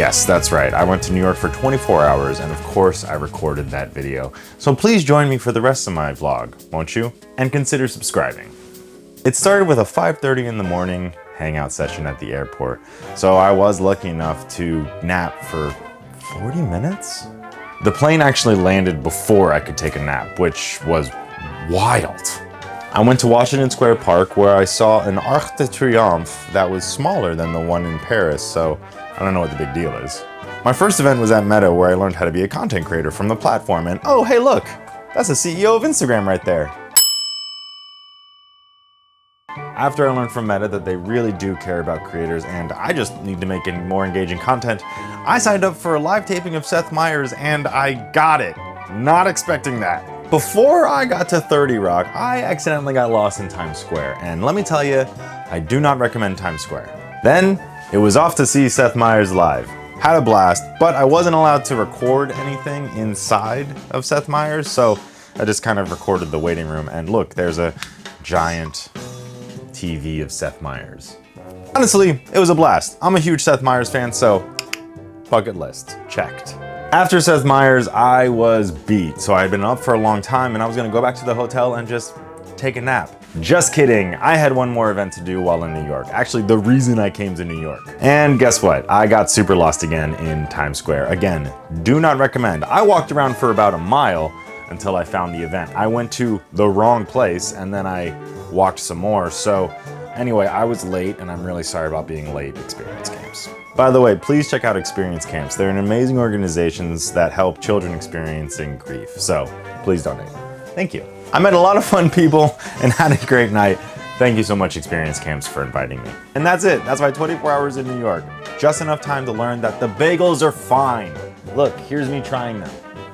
Yes, that's right. I went to New York for 24 hours, and of course I recorded that video. So please join me for the rest of my vlog, won't you? And consider subscribing. It started with a 5:30 in the morning hangout session at the airport. So I was lucky enough to nap for 40 minutes? The plane actually landed before I could take a nap, which was wild. I went to Washington Square Park where I saw an Arc de Triomphe that was smaller than the one in Paris, so I don't know what the big deal is. My first event was at Meta where I learned how to be a content creator from the platform, and oh hey look, that's the CEO of Instagram right there. After I learned from Meta that they really do care about creators and I just need to make more engaging content, I signed up for a live taping of Seth Meyers and I got it. Not expecting that. Before I got to 30 Rock, I accidentally got lost in Times Square, and let me tell you, I do not recommend Times Square. Then, it was off to see Seth Meyers live. Had a blast, but I wasn't allowed to record anything inside of Seth Meyers, so I just kind of recorded the waiting room, and look, there's a giant TV of Seth Meyers. Honestly, it was a blast. I'm a huge Seth Meyers fan, so bucket list, checked. After Seth Meyers, I was beat, so I had been up for a long time and I was gonna go back to the hotel and just take a nap. Just kidding, I had one more event to do while in New York. Actually, the reason I came to New York. And guess what? I got super lost again in Times Square. Again, do not recommend. I walked around for about a mile until I found the event. I went to the wrong place and then I walked some more. So anyway, I was late and I'm really sorry about being late, Experience Camps. By the way, please check out Experience Camps. They're an amazing organizations that help children experiencing grief. So please donate. Thank you. I met a lot of fun people and had a great night. Thank you so much, Experience Camps, for inviting me. And that's it. That's my 24 hours in New York. Just enough time to learn that the bagels are fine. Look, here's me trying them.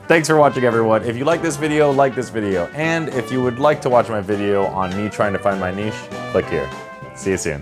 Thanks for watching, everyone. If you like this video, like this video. And if you would like to watch my video on me trying to find my niche, click here. See you soon.